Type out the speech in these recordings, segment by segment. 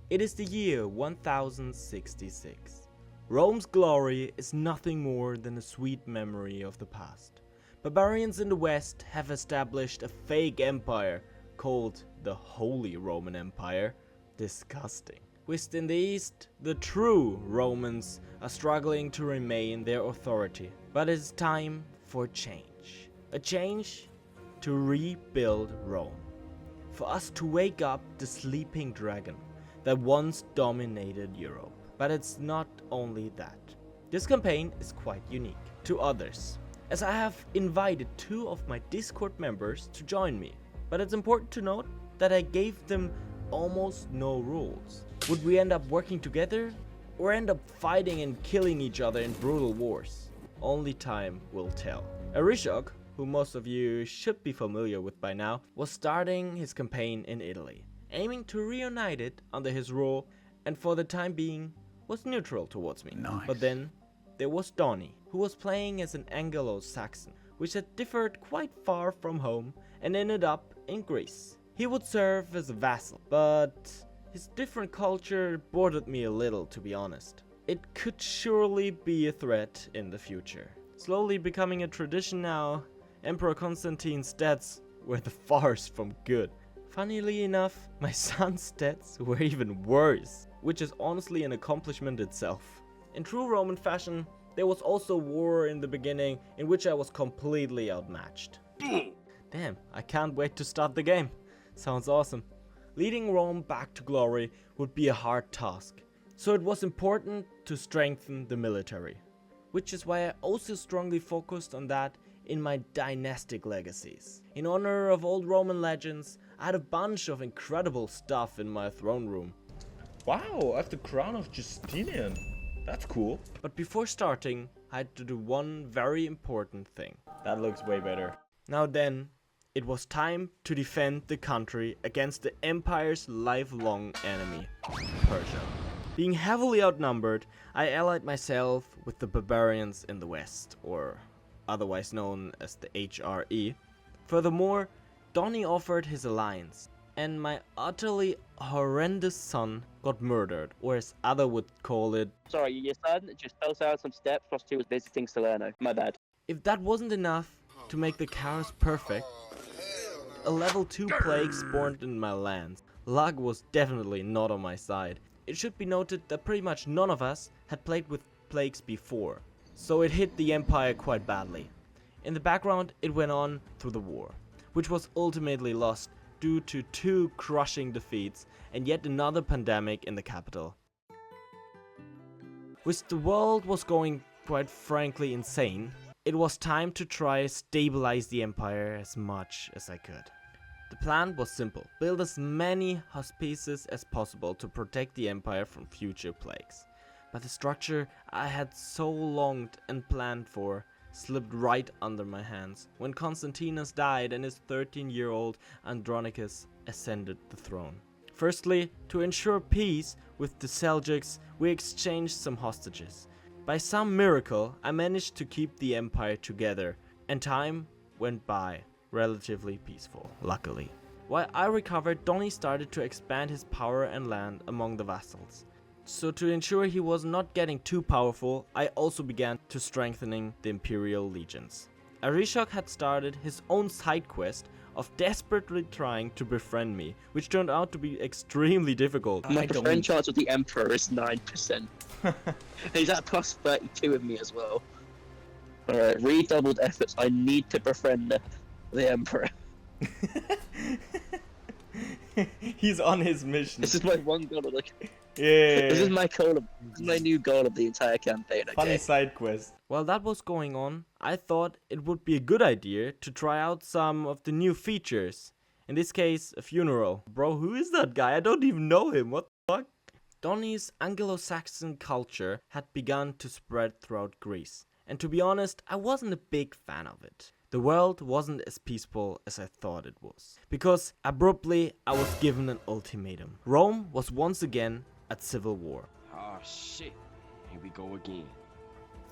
It is the year 1066. Rome's glory is nothing more than a sweet memory of the past. Barbarians in the West have established a fake empire called the Holy Roman Empire. Disgusting. Whilst in the East, the true Romans are struggling to remain their authority. But it's time for change. A change to rebuild Rome. For us to wake up the sleeping dragon that once dominated Europe. But it's not only that. This campaign is quite unique to others, as I have invited 2 of my Discord members to join me. But it's important to note that I gave them almost no rules. Would we end up working together or end up fighting and killing each other in brutal wars? Only time will tell. Arishok, who most of you should be familiar with by now, was starting his campaign in Italy, aiming to reunite it under his rule, and for the time being was neutral towards me. Nice. But then there was Donny, who was playing as an Anglo-Saxon, which had differed quite far from home and ended up in Greece. He would serve as a vassal, but his different culture bothered me a little, to be honest. It could surely be a threat in the future. Slowly becoming a tradition now, Emperor Constantine's stats were the farthest from good. Funnily enough, my son's stats were even worse, which is honestly an accomplishment itself. In true Roman fashion, there was also war in the beginning in which I was completely outmatched. Damn, I can't wait to start the game. Sounds awesome. Leading Rome back to glory would be a hard task, so it was important to strengthen the military. Which is why I also strongly focused on that in my dynastic legacies. In honor of old Roman legends, I had a bunch of incredible stuff in my throne room. Wow, I have the crown of Justinian. That's cool. But before starting, I had to do one very important thing. That looks way better. Now then, it was time to defend the country against the empire's lifelong enemy, Persia. Being heavily outnumbered, I allied myself with the barbarians in the west, or otherwise known as the HRE. Furthermore, Donny offered his alliance, and my utterly horrendous son got murdered, or as others would call it. Sorry, your son just fell down some steps whilst he was visiting Salerno. My bad. If that wasn't enough to make the chaos perfect, a level 2 plague spawned in my lands. Luck was definitely not on my side. It should be noted that pretty much none of us had played with plagues before, so it hit the empire quite badly. In the background, it went on through the war, which was ultimately lost due to 2 crushing defeats and yet another pandemic in the capital. Which the world was going quite frankly insane, it was time to try stabilize the empire as much as I could. The plan was simple: build as many hospices as possible to protect the empire from future plagues. But the structure I had so longed and planned for slipped right under my hands when Constantinus died and his 13-year-old Andronicus ascended the throne. Firstly, to ensure peace with the Seljuks, we exchanged some hostages. By some miracle, I managed to keep the empire together, and time went by relatively peaceful, luckily. While I recovered, Donny started to expand his power and land among the vassals. So to ensure he was not getting too powerful, I also began to strengthening the imperial legions. Arishok had started his own side quest of desperately trying to befriend me, which turned out to be extremely difficult. My friend chance with the Emperor is 9%. He's at plus 32 with me as well. Alright, redoubled efforts. I need to befriend the Emperor. He's on his mission. This is my one goal of the... Yeah. This is my goal of... This is my new goal of the entire campaign, okay? Funny side quest. While that was going on, I thought it would be a good idea to try out some of the new features. In this case, a funeral. Bro, who is that guy? I don't even know him. What the fuck? Donny's Anglo-Saxon culture had begun to spread throughout Greece. And to be honest, I wasn't a big fan of it. The world wasn't as peaceful as I thought it was. Because abruptly, I was given an ultimatum. Rome was once again at civil war. Oh shit, here we go again.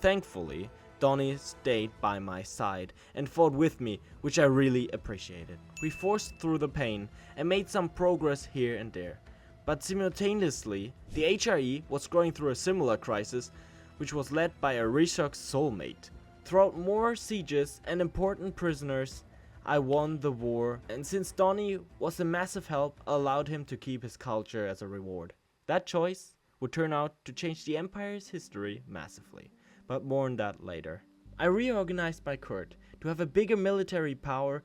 Thankfully, Donny stayed by my side and fought with me, which I really appreciated. We forced through the pain and made some progress here and there. But simultaneously, the HRE was going through a similar crisis, which was led by Arishok's soulmate. Throughout more sieges and important prisoners, I won the war, and since Donny was a massive help, I allowed him to keep his culture as a reward. That choice would turn out to change the Empire's history massively, but more on that later. I reorganized my court to have a bigger military power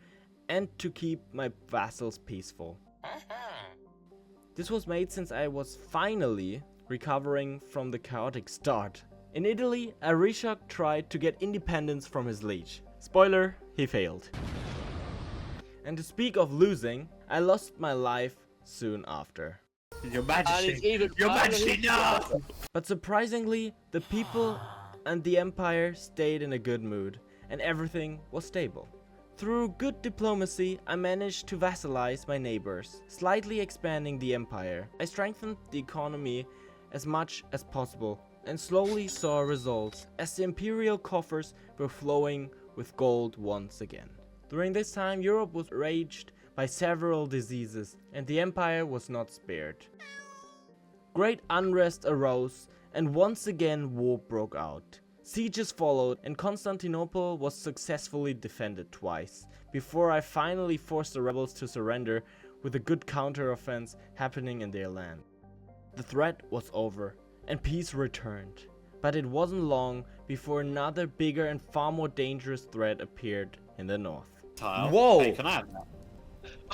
and to keep my vassals peaceful. This was made since I was finally recovering from the chaotic start. In Italy, Arishok tried to get independence from his liege. Spoiler, he failed. And to speak of losing, I lost my life soon after. Your Majesty! Your Majesty, no! But surprisingly, the people and the Empire stayed in a good mood, and everything was stable. Through good diplomacy, I managed to vassalize my neighbors, slightly expanding the Empire. I strengthened the economy as much as possible, and slowly saw results as the imperial coffers were flowing with gold once again. During this time, Europe was ravaged by several diseases, and the Empire was not spared. Great unrest arose, and once again war broke out. Sieges followed, and Constantinople was successfully defended twice, before I finally forced the rebels to surrender, with a good counter-offense happening in their land. The threat was over, and peace returned. But it wasn't long before another bigger and far more dangerous threat appeared in the north. Whoa! Hey, can I have that?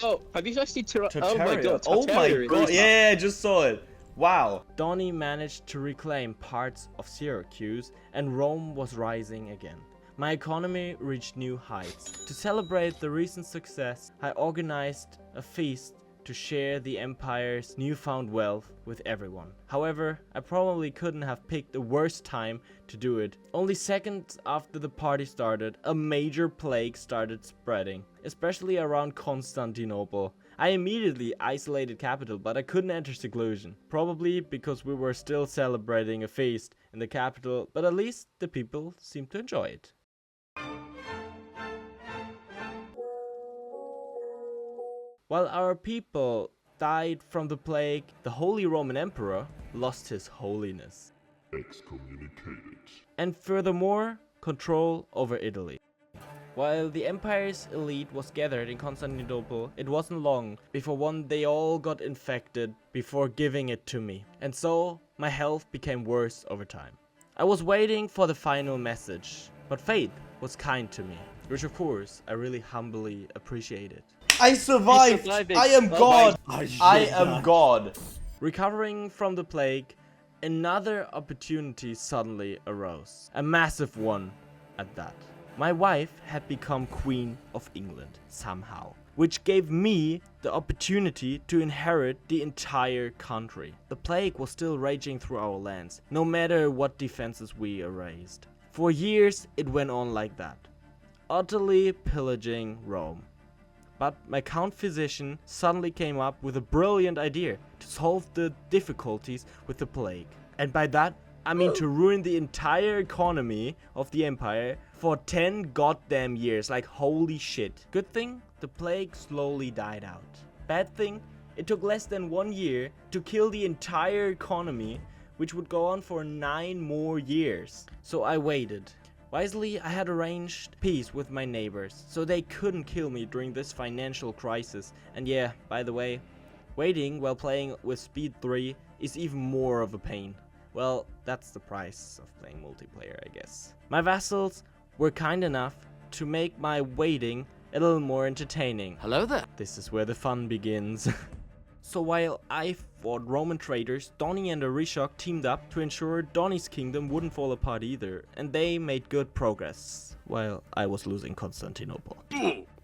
Oh, have you guys seen Tartaria. Oh my god, Oh my Tartaria god, is- yeah, I just saw it. Wow. Donny managed to reclaim parts of Syracuse, and Rome was rising again. My economy reached new heights. To celebrate the recent success, I organized a feast to share the Empire's newfound wealth with everyone. However, I probably couldn't have picked a worse time to do it. Only seconds after the party started, a major plague started spreading, especially around Constantinople. I immediately isolated capital, but I couldn't enter seclusion. Probably because we were still celebrating a feast in the capital, but at least the people seemed to enjoy it. While our people died from the plague, the Holy Roman Emperor lost his holiness. Excommunicated. And furthermore, control over Italy. While the Empire's elite was gathered in Constantinople, it wasn't long before one day they all got infected before giving it to me. And so, my health became worse over time. I was waiting for the final message, but fate was kind to me, which of course I really humbly appreciated. I survived! surviving. I am Oh God! my I God. am God! Recovering from the plague, another opportunity suddenly arose. A massive one at that. My wife had become Queen of England somehow, which gave me the opportunity to inherit the entire country. The plague was still raging through our lands, no matter what defenses we erased. For years it went on like that, utterly pillaging Rome. But my Count Physician suddenly came up with a brilliant idea to solve the difficulties with the plague. And by that, I mean to ruin the entire economy of the Empire for 10 goddamn years, like holy shit. Good thing, the plague slowly died out. Bad thing, it took less than 1 year to kill the entire economy, which would go on for 9 more years. So I waited. Wisely, I had arranged peace with my neighbors, so they couldn't kill me during this financial crisis. And yeah, by the way, waiting while playing with Speed 3 is even more of a pain. Well, that's the price of playing multiplayer, I guess. My vassals were kind enough to make my waiting a little more entertaining. Hello there. This is where the fun begins. So while I fought Roman traders, Donny and Arishok teamed up to ensure Donny's kingdom wouldn't fall apart either, and they made good progress, while I was losing Constantinople.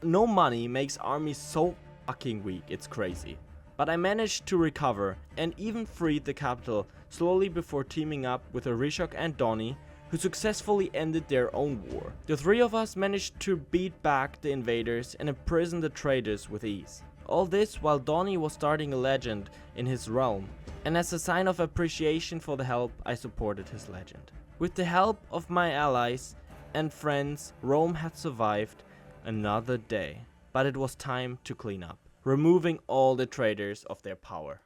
No money makes armies so fucking weak, it's crazy. But I managed to recover, and even freed the capital slowly before teaming up with Arishok and Donny, who successfully ended their own war. The three of us managed to beat back the invaders and imprison the traders with ease. All this while Donny was starting a legend in his realm, and as a sign of appreciation for the help, I supported his legend. With the help of my allies and friends, Rome had survived another day, but it was time to clean up, removing all the traitors of their power.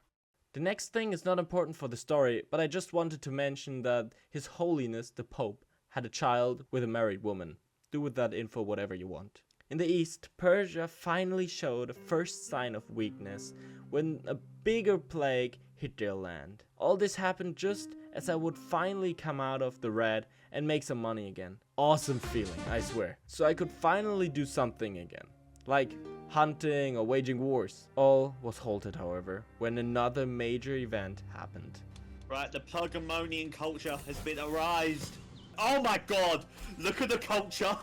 The next thing is not important for the story, but I just wanted to mention that His Holiness the Pope had a child with a married woman. Do with that info whatever you want. In the east, Persia finally showed a first sign of weakness when a bigger plague hit their land. All this happened just as I would finally come out of the red and make some money again. Awesome feeling, I swear. So I could finally do something again, like hunting or waging wars. All was halted, however, when another major event happened. Right, the Pergamonian culture has been arised. Oh my god, look at the culture.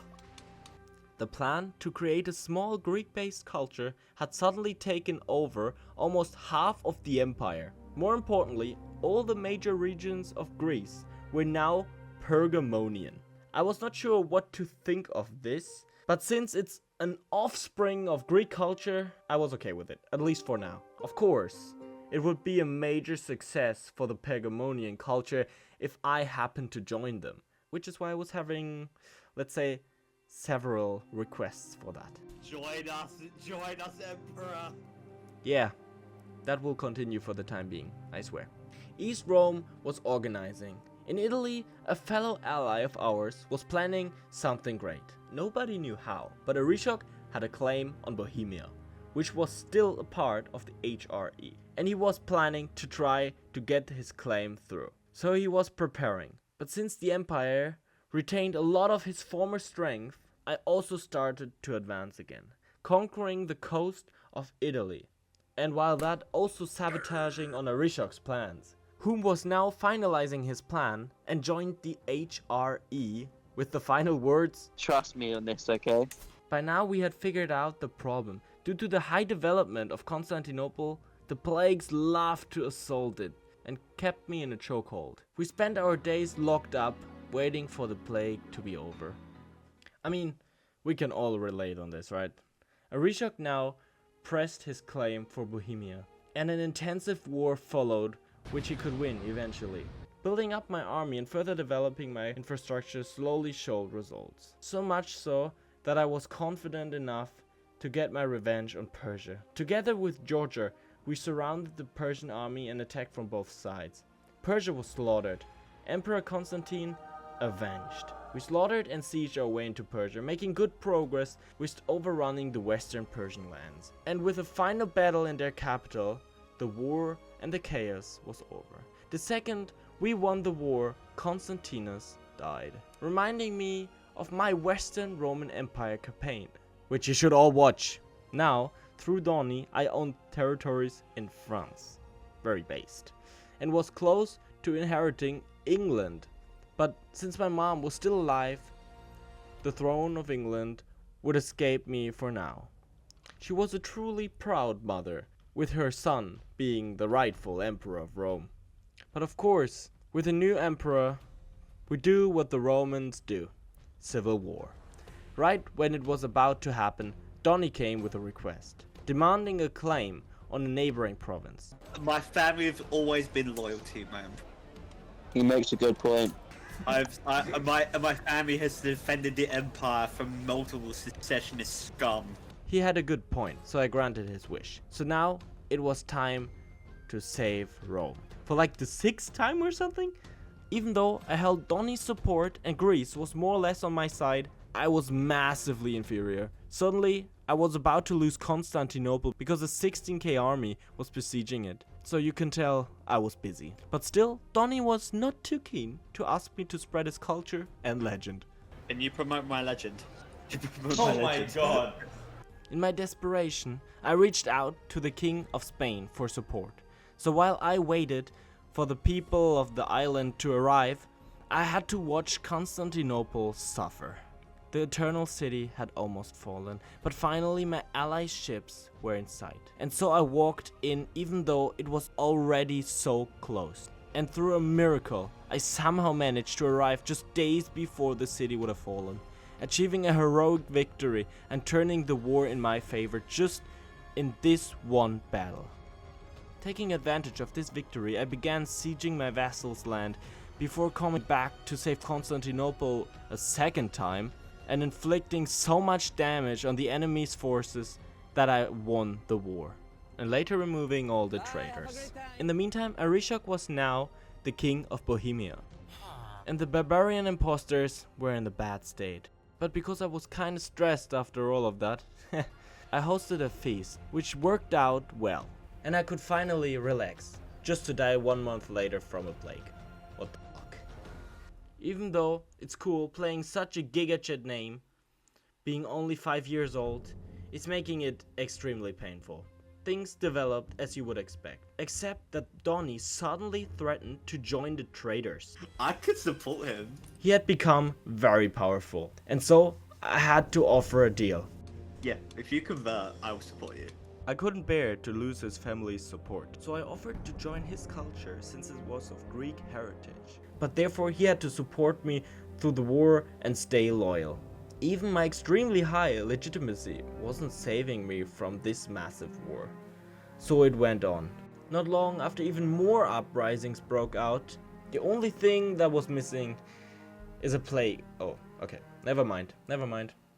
The plan to create a small Greek-based culture had suddenly taken over almost half of the empire. More importantly, all the major regions of Greece were now Pergamonian. I was not sure what to think of this, but since it's an offspring of Greek culture, I was okay with it, at least for now. Of course, it would be a major success for the Pergamonian culture if I happened to join them, which is why I was having, let's say, several requests for that. Join us, Emperor. Yeah, that will continue for the time being, I swear. East Rome was organizing. In Italy, a fellow ally of ours was planning something great. Nobody knew how, but Arishok had a claim on Bohemia, which was still a part of the HRE, and he was planning to try to get his claim through. So he was preparing. But since the empire retained a lot of his former strength, I also started to advance again, conquering the coast of Italy, and while that also sabotaging on Arishok's plans, whom was now finalizing his plan and joined the HRE with the final words, Trust me on this, okay? By now we had figured out the problem. Due to the high development of Constantinople, the plagues loved to assault it and kept me in a chokehold. We spent our days locked up, waiting for the plague to be over. I mean, we can all relate on this, right? Arishok now pressed his claim for Bohemia, and an intensive war followed, which he could win eventually. Building up my army and further developing my infrastructure slowly showed results. So much so that I was confident enough to get my revenge on Persia. Together with Georgia, we surrounded the Persian army and attacked from both sides. Persia was slaughtered. Emperor Constantine avenged. We slaughtered and sieged our way into Persia, making good progress with overrunning the western Persian lands. And with a final battle in their capital, the war and the chaos was over. The second we won the war, Constantinus died, reminding me of my Western Roman Empire campaign, which you should all watch. Now, through Donny, I owned territories in France, very based, and was close to inheriting England. But since my mom was still alive, the throne of England would escape me for now. She was a truly proud mother, with her son being the rightful emperor of Rome. But of course, with a new emperor, we do what the Romans do. Civil war. Right when it was about to happen, Donny came with a request, demanding a claim on a neighboring province. My family have always been loyal to you, man. He makes a good point. My family has defended the empire from multiple secessionist scum. He had a good point, so I granted his wish. So now, it was time to save Rome. For like the 6th time or something? Even though I held Donny's support and Greece was more or less on my side, I was massively inferior. Suddenly, I was about to lose Constantinople because a 16k army was besieging it. So you can tell I was busy. But still, Donny was not too keen to ask me to spread his culture and legend. Can you promote my legend? Oh my god. In my desperation, I reached out to the King of Spain for support. So while I waited for the people of the island to arrive, I had to watch Constantinople suffer. The Eternal City had almost fallen, but finally my allies' ships were in sight. And so I walked in even though it was already so close. And through a miracle, I somehow managed to arrive just days before the city would have fallen, achieving a heroic victory and turning the war in my favor just in this one battle. Taking advantage of this victory, I began sieging my vassal's land before coming back to save Constantinople a second time and inflicting so much damage on the enemy's forces that I won the war. and later removing all the traitors. In the meantime, Arishok was now the king of Bohemia, and the barbarian imposters were in a bad state. But because I was kinda stressed after all of that, I hosted a feast, which worked out well, and I could finally relax, just to die 1 month later from a plague. What the fuck? Even though it's cool playing such a gigachad name, being only 5 years old, it's making it extremely painful. Things developed as you would expect, except that Donnie suddenly threatened to join the traitors. I could support him. He had become very powerful, and so I had to offer a deal. Yeah, if you convert, I will support you. I couldn't bear to lose his family's support, so I offered to join his culture since it was of Greek heritage. But therefore he had to support me through the war and stay loyal. Even my extremely high legitimacy wasn't saving me from this massive war. So it went on. Not long after even more uprisings broke out, the only thing that was missing is a plague. Oh, okay, never mind.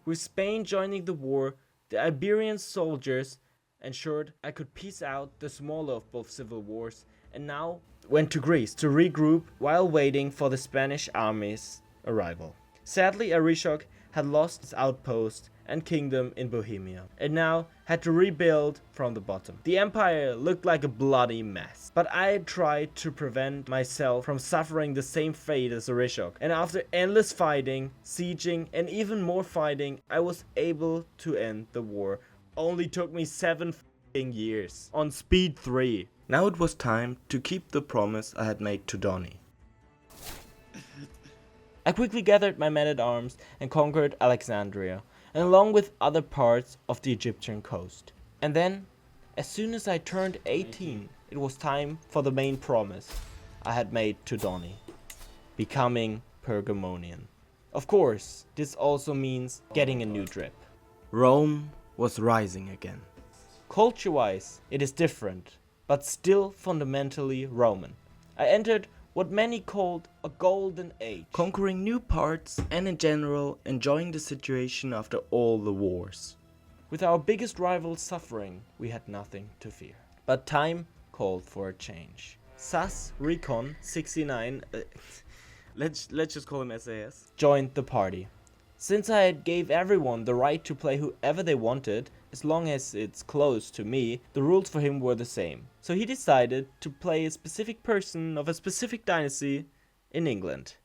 With Spain joining the war, the Iberian soldiers ensured I could peace out the smaller of both civil wars, and now went to Greece to regroup while waiting for the Spanish army's arrival. Sadly, Arishok had lost his outpost and kingdom in Bohemia, and now had to rebuild from the bottom. The empire looked like a bloody mess, but I tried to prevent myself from suffering the same fate as Arishok, and after endless fighting, sieging, and even more fighting, I was able to end the war. Only took me 7 f***ing years, on speed 3. Now it was time to keep the promise I had made to Donnie. I quickly gathered my men-at-arms and conquered Alexandria, and along with other parts of the Egyptian coast. And then, as soon as I turned 18, it was time for the main promise I had made to Donnie: becoming Pergamonian. Of course, this also means getting a new drip. Rome was rising again. Culture-wise, it is different, but still fundamentally Roman. I entered what many called a golden age, conquering new parts and in general enjoying the situation after all the wars. With our biggest rival suffering, we had nothing to fear. But time called for a change. SAS Recon 69, let's just call him SAS, joined the party. Since I had gave everyone the right to play whoever they wanted, as long as it's close to me, the rules for him were the same. So he decided to play a specific person of a specific dynasty in England.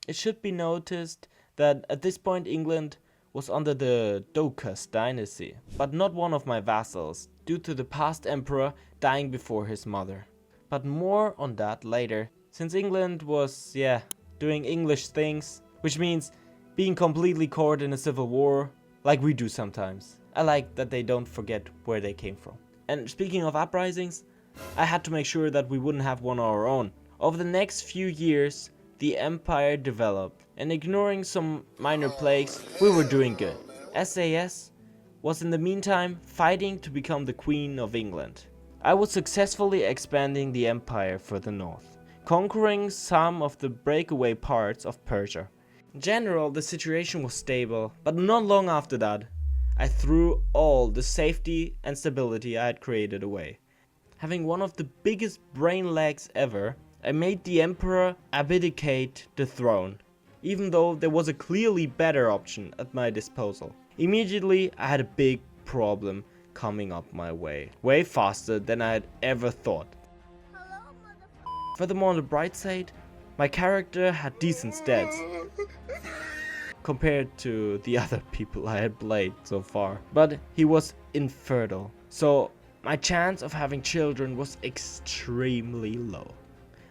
It should be noticed that at this point England was under the Doukas dynasty, but not one of my vassals, due to the past emperor dying before his mother. But more on that later, since England was, doing English things, which means being completely caught in a civil war, like we do sometimes. I like that they don't forget where they came from. And speaking of uprisings, I had to make sure that we wouldn't have one of our own. Over the next few years, the empire developed, and ignoring some minor plagues, we were doing good. SAS was in the meantime fighting to become the Queen of England. I was successfully expanding the empire further north, conquering some of the breakaway parts of Persia. In general, the situation was stable, but not long after that, I threw all the safety and stability I had created away. Having one of the biggest brain lags ever, I made the emperor abdicate the throne, even though there was a clearly better option at my disposal. Immediately, I had a big problem coming up my way faster than I had ever thought. Furthermore, on the bright side, my character had decent stats compared to the other people I had played so far, but he was infertile, so my chance of having children was extremely low.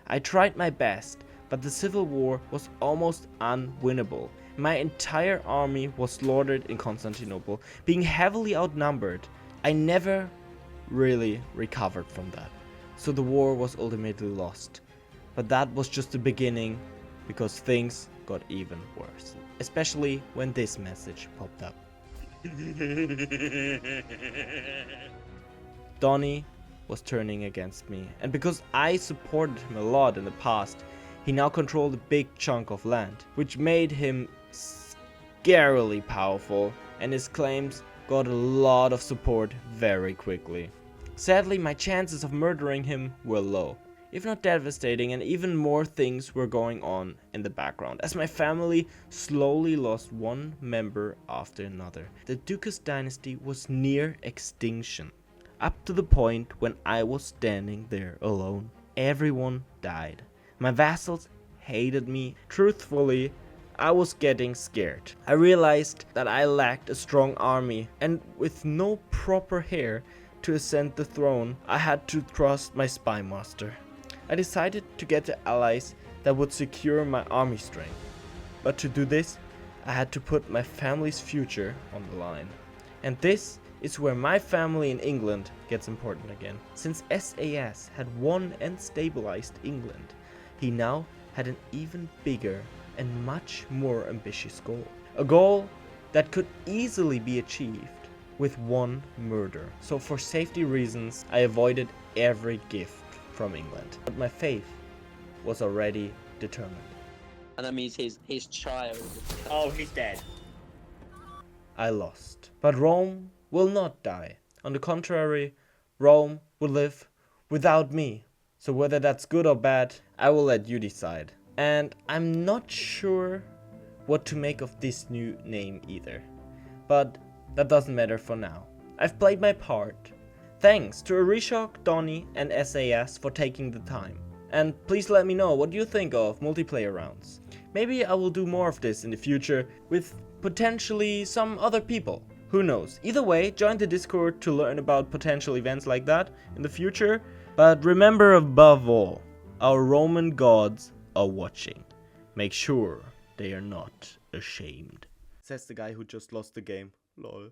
I tried my best, but the civil war was almost unwinnable. My entire army was slaughtered in Constantinople, being heavily outnumbered. I never really recovered from that, so the war was ultimately lost. But that was just the beginning, because things got even worse, especially when this message popped up. Donnie was turning against me, and because I supported him a lot in the past, he now controlled a big chunk of land, which made him scarily powerful, and his claims got a lot of support very quickly. Sadly, my chances of murdering him were low, if not devastating, and even more things were going on in the background, as my family slowly lost one member after another. The Ducas dynasty was near extinction, up to the point when I was standing there alone. Everyone died. My vassals hated me. Truthfully, I was getting scared. I realized that I lacked a strong army, and with no proper heir to ascend the throne, I had to trust my spy master. I decided to get the allies that would secure my army strength. But to do this, I had to put my family's future on the line. And this is where my family in England gets important again. Since SAS had won and stabilized England, he now had an even bigger and much more ambitious goal. A goal that could easily be achieved with one murder. So for safety reasons, I avoided every gift from England. But my faith was already determined. And that means his child. Oh, he's dead. I lost. But Rome will not die. On the contrary, Rome will live without me. So whether that's good or bad, I will let you decide. And I'm not sure what to make of this new name either. But that doesn't matter for now. I've played my part. Thanks to Arishok, Donnie and SAS for taking the time. And please let me know what you think of multiplayer rounds. Maybe I will do more of this in the future with potentially some other people. Who knows? Either way, join the Discord to learn about potential events like that in the future. But remember above all, our Roman gods are watching. Make sure they are not ashamed. Says the guy who just lost the game. Lol.